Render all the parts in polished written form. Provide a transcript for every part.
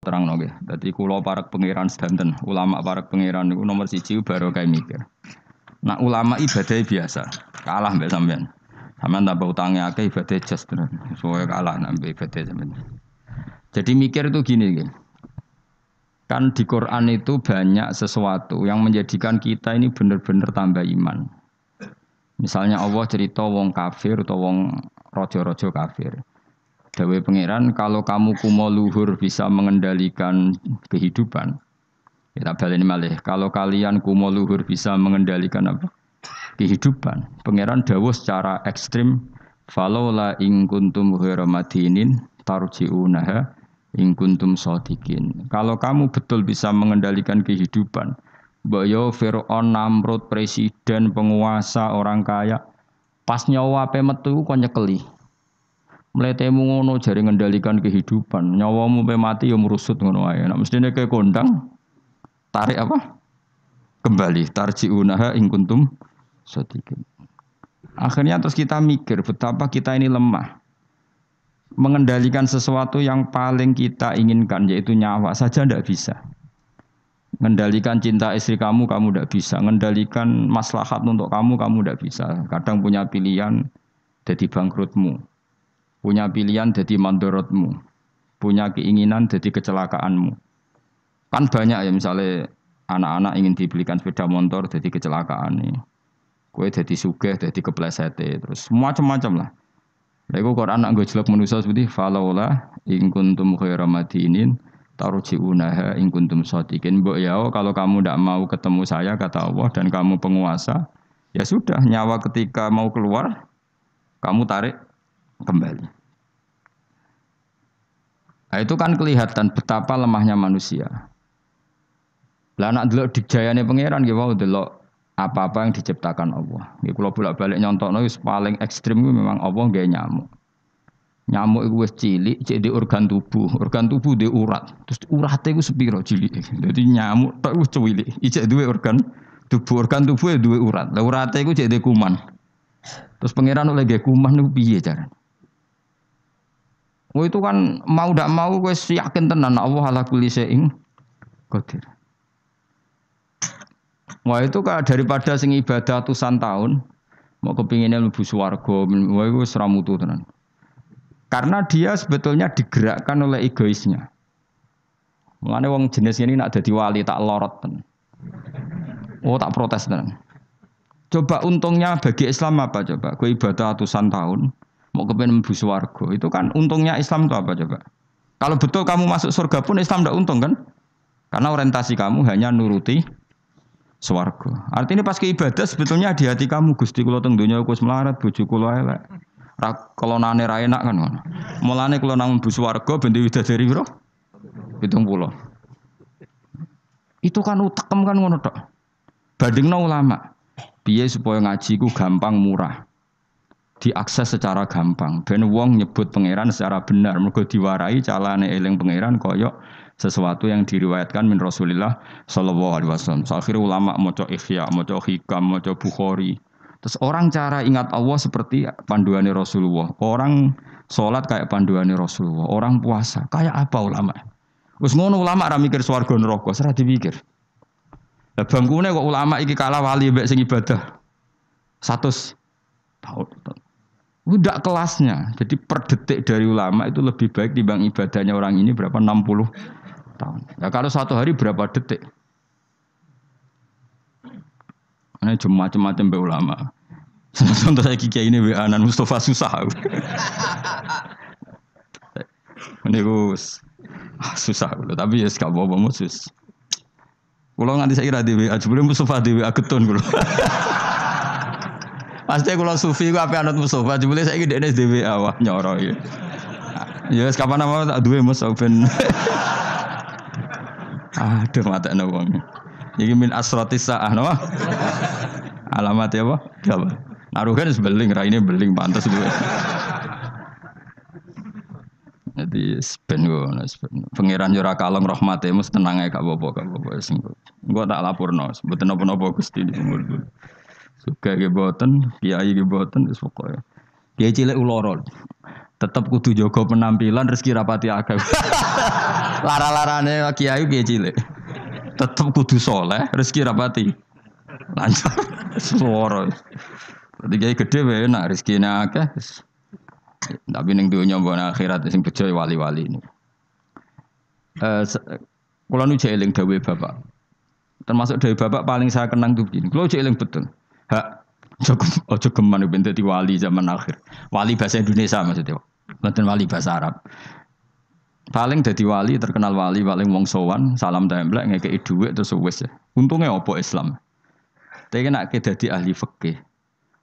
terang nggih. Dadi kula parek pangeran sedanten, ulama parek pangeran niku nomor 1 baru kayak mikir. Nah ulama ibadah biasa, kalah mbek sampean. Sampean tambah utangnya akeh ibadah jas terus. Soale kalah nambah ibadah sampean. Jadi mikir itu gini nggih. Kan di Quran itu banyak sesuatu yang menjadikan kita ini benar-benar tambah iman. Misalnya Allah cerita wong kafir atau wong rojo-rojo kafir. Dawe pangeran, kalau kamu kumo luhur bisa mengendalikan kehidupan. Kita baleni malih. Kalau kalian kumo luhur bisa mengendalikan apa? Kehidupan. Pangeran dawuh secara ekstrim, falaula in kuntum ghairu madinin tarji'unaha in kuntum shadiqin. Kalau kamu betul bisa mengendalikan kehidupan, mbok yo Firaun, Namrud, presiden, penguasa, orang kaya, pas nyawa ape metu kon nyekeli. Mletemu ngono jare ngendalikan kehidupan. Nyawamu pe mati yo merusut ngono wae. Nek mestine ke kondang tarik apa? Kembali tarji'unaha in kuntum shadiqin. Akhirnya terus kita mikir betapa kita ini lemah. Mengendalikan sesuatu yang paling kita inginkan yaitu nyawa saja tidak bisa. Mengendalikan cinta istri kamu tidak bisa. Mengendalikan maslahat untuk kamu tidak bisa. Kadang punya pilihan jadi bangkrutmu. Punya pilihan jadi mandorotmu. Punya keinginan jadi kecelakaanmu. Kan banyak ya misalnya anak-anak ingin dibelikan sepeda motor jadi kecelakaan nih. Kue jadi sugih, jadi kepleset terus macam-macam lah. Lego Quran nak gojlok manusia seperti falaula in kuntum khairu madinin tarji'unaha in kuntum shadiqin. Mbok ya kalau kamu tidak mau ketemu saya kata Allah dan kamu penguasa, ya sudah nyawa ketika mau keluar kamu tarik kembali. Nah, itu kan kelihatan betapa lemahnya manusia. Lah nak delok dijayane pangeran nggih wae delok apa-apa yang diciptakan Allah. Nggih kula bolak-balik nyontokno wis paling ekstrem kuwi memang Allah nggawe nyamuk. Nyamuk iku wis cilik, cek di organ tubuh. Organ tubuh di urat. Terus urate iku sepiro cilik. Dadi nyamuk tok wis cilik. Ijek duwe organ tubuh. Organ tubuh duwe urat. Lah urate iku cek di kuman. Terus pangeran oleh nggawe kuman niku piye carane? Oh itu kan mau ndak mau wis yakin tenan Allah ala kulli syai'in qadir. Wah itu kan daripada sing ibadah ratusan tahun mau kepinginnya mlebu swarga, wah itu seramutu tenan. Karena dia sebetulnya digerakkan oleh egoisnya. Mulane wong jenis ini nak dadi wali tak lorot tenan. Oh tak protes tenan. Coba untungnya bagi Islam apa coba? Kowe ibadah ratusan tahun mau kepengin mlebu swarga. Itu kan untungnya Islam itu apa coba? Kalau betul kamu masuk surga pun Islam tidak untung kan? Karena orientasi kamu hanya nuruti swarga. Artinya pas ke ibadah sebetulnya di hati kamu Gusti kula teng donya wis melarat, bojo kula elek. Ra kelonane ra enak kan ngono. Mulane kula nang mlebu swarga ben widadari piro? 70. Itu kan utekem kan ngono tok. Bandingno ulama. Piye supaya ngaji ku gampang murah. Diakses secara gampang. Ben wong nyebut pangeran secara benar mergo diwarai calane eling pangeran kaya sesuatu yang diriwayatkan min Rasulillah sallallahu alaihi wasallam. Akhirnya ulama maca Ihya, maca Hikam, maca Bukhari. Terus orang cara ingat Allah seperti panduannya Rasulullah. Orang sholat kayak panduannya Rasulullah. Orang puasa kayak apa ulama? Wis ngono ulama ra mikir swarga neraka, ora dipikir. Lah bangkune kok ulama iki kalah wali mbek sing ibadah 100 tahun. Udah kelasnya. Jadi per detik dari ulama itu lebih baik dibanding ibadahnya orang ini berapa 60 tahun. Ya kalau satu hari berapa detik? Ini cuma macam-macam be ulama. Contoh saya kiai ini be Anan Mustafa susah. Ini gus susah, tapi ya sekarang bawa musus. Kalau nggak saya kira di WA, sebelum Mustafa di WA ketun kalau. Pasti kalau sufi gue apa anut Mustafa, sebelum saya kira di WA wah nyoro ya. Ya kapan nama tak dua Mustafa. Aduh mata nawang. Jadi min asrotis sa'ah no? Alamat ya apa? Naruhkan sebeling, ini beling pantas dulu. Jadi sepen gue, pangeran jura kalong rahmatnya mus tenang aja kak bobo. Gue tak lapor no, sebetulnya apa gusti di sumur dulu. Suka geboten, kiai geboten, pokoknya. Kiai cilik ulorol. Tetep kudu jaga penampilan rezeki rapati akeh. Lara-larane kiai piye cilik. Tetep kudu saleh, rezeki rapati lancar. Suara. Dadi kiai gede wae enak rezekine akeh. Tapi ning donya mbok akhirat sing bejo wali-wali ini. Kula nu eling dawuhe bapak. Termasuk dari bapak paling saya kenang tuh begini. Kalau eling betul. Hak ojo geman ben dadi wali zaman akhir. Wali bahasa Indonesia maksudnya. Bukan wali bahasa Arab. Paling dadi wali terkenal wali paling wong sowan, salam templek ngekeki dhuwit terus wis. Untungnya apa Islam? Tapi nek dadi ahli fikih.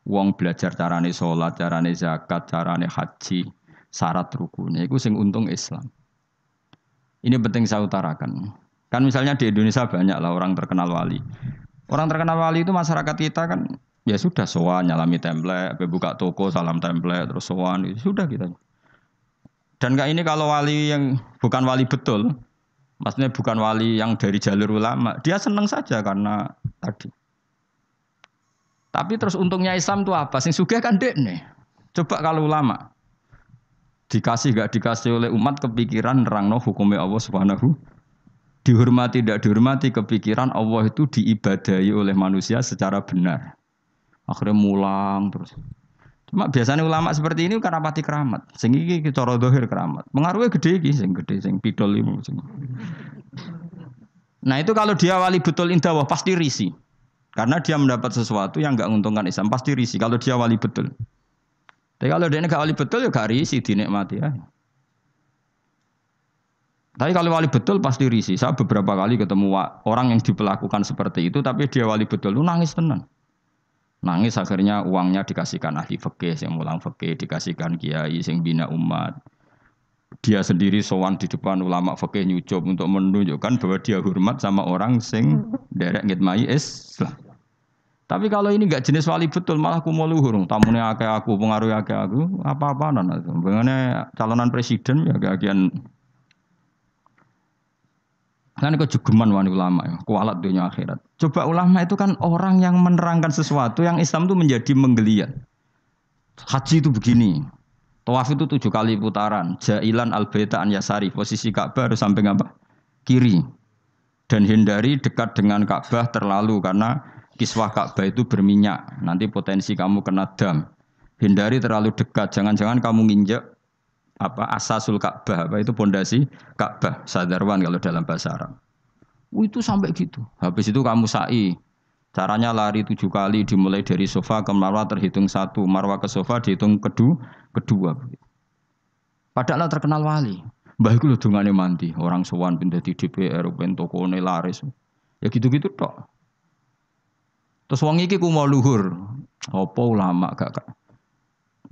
Wong belajar carane salat, carane zakat, carane haji, syarat rukunnya iku sing untung Islam. Ini penting saya utarakan. Kan misalnya di Indonesia banyak lah orang terkenal wali. Orang terkenal wali itu masyarakat kita kan ya sudah sowan nyalami template, buka toko salam template terus sowan sudah kita. Dan ini kalau wali yang bukan wali betul, maksudnya bukan wali yang dari jalur ulama, dia senang saja karena tadi. Tapi terus untungnya Islam itu apa? Sing sugih kan dekne. Coba kalau ulama dikasih gak dikasih oleh umat kepikiran nerangno hukumnya Allah Subhanahu, dihormati tidak dihormati kepikiran Allah itu diibadahi oleh manusia secara benar. Akhirnya mulang terus. Cuma biasanya ulama seperti ini kan rapati keramat. Sing iki cara zahir keramat. Pengaruhnya gede iki sing gede sing pidol iku sing. Nah, itu kalau dia wali betul indawah pasti risi. Karena dia mendapat sesuatu yang enggak menguntungkan Islam pasti risi kalau dia wali betul. Tapi kalau dia enggak wali betul ya gak risi dinikmati ya. Tapi kalau wali betul pasti risi. Saya beberapa kali ketemu orang yang diperlakukan seperti itu tapi dia wali betul lu nangis tenan. Nangis akhirnya uangnya dikasihkan ahli fikih, yang mulang fikih, dikasihkan kiai, yang bina umat. Dia sendiri sowan di depan ulama fikih nyucup untuk menunjukkan bahwa dia hormat sama orang sing derek ngitmai Islam. Tapi kalau ini enggak jenis wali betul, malah kumuluhur. Tamune akeh aku, pengaruh akeh aku, apa-apaan. Bagaimana calonan presiden ya kagian. Kan kejugeman wani ulama ya, kualat dunia akhirat. Coba ulama itu kan orang yang menerangkan sesuatu yang Islam itu menjadi menggeliat. Haji itu begini. Tawaf itu 7 kali putaran. Jailan al-baita an yasari. Posisi Ka'bah harus sampai apa? Kiri. Dan hindari dekat dengan Ka'bah terlalu karena kiswah Ka'bah itu berminyak. Nanti potensi kamu kena dam. Hindari terlalu dekat. Jangan-jangan kamu nginjek asasul Ka'bah, itu pondasi Ka'bah, sadarwan kalau dalam bahasa Arab. Itu sampai gitu. Habis itu kamu sa'i. Caranya lari 7 kali dimulai dari sofa ke marwah terhitung 1, marwah ke sofa dihitung kedua. Padahal terkenal wali. Mbah iku lho dongane mandi, orang sowan pindah di DPR, ben tokone laris. Ya gitu-gitu tok. Terus wong iki ku mau luhur. Apa ulama gak.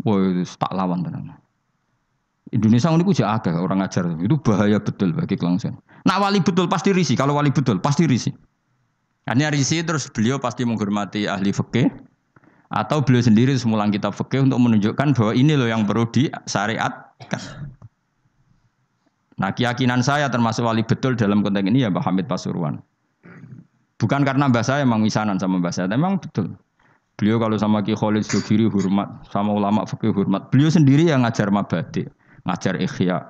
Woi, tak lawan tenan. Indonesia ini ku akeh orang ngajar itu bahaya betul bagi kelangsungan. Nak wali betul pasti risi, kalau wali betul pasti risi. Karena risi terus beliau pasti menghormati ahli fikih atau beliau sendiri semulang kitab fikih untuk menunjukkan bahwa ini loh yang perlu disyariatkan. Nah, keyakinan saya termasuk wali betul dalam konteks ini ya Pak Hamid Pasuruan. Bukan karena mbah saya memang misanan sama mbah saya, memang betul. Beliau kalau sama Ki Khalid Jogiri hormat, sama ulama fikih hormat. Beliau sendiri yang ngajar mabadi, ngajar ikhya.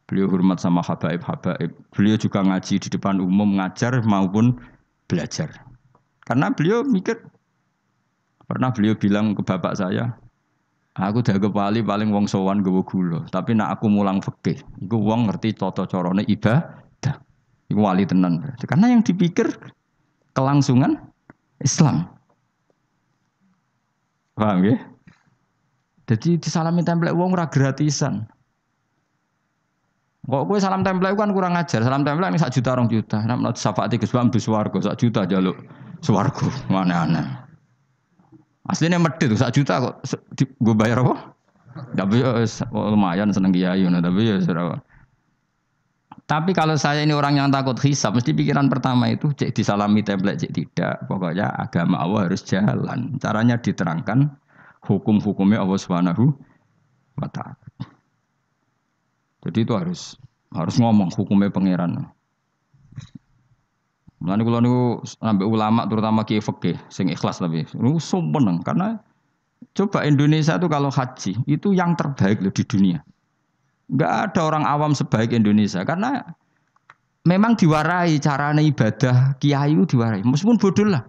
Beliau hormat sama habaib-habaib. Beliau juga ngaji di depan umum, ngajar maupun belajar. Karena beliau mikir, pernah beliau bilang ke bapak saya, aku dagang wali paling wong sowan nggawa gula, tapi nak aku mulang fikih, iku wong ngerti tata carane ibadah. Iku wali tenan. Karena yang dipikir kelangsungan Islam. Paham ya? Jadi disalami template wong ora gratisan. Kok kowe salam template kan kurang ajar. Salam template sak juta 2 juta. Nek menurut syafaat Gus Bam bis swarga sak juta njaluk swarga. Mana-ana. Asline medhit sak juta kok gue bayar apa? Tapi lumayan seneng kiai tapi ya ora. Tapi kalau saya ini orang yang takut hisab, mesti pikiran pertama itu cek disalami template cek tidak. Pokoknya agama Allah harus jalan. Caranya diterangkan hukum-hukumnya Allah Subhanahu wa ta'ala. Jadi itu harus ngomong hukumnya pangeran. Mulane kula niku ambek ulama terutama kiai fikih sing ikhlas tapi niku sumeneng karena Coba Indonesia itu kalau haji itu yang terbaik loh di dunia. Enggak ada orang awam sebaik Indonesia karena memang diwarai carane ibadah kiai itu diwarai. Meskipun bodoh lah.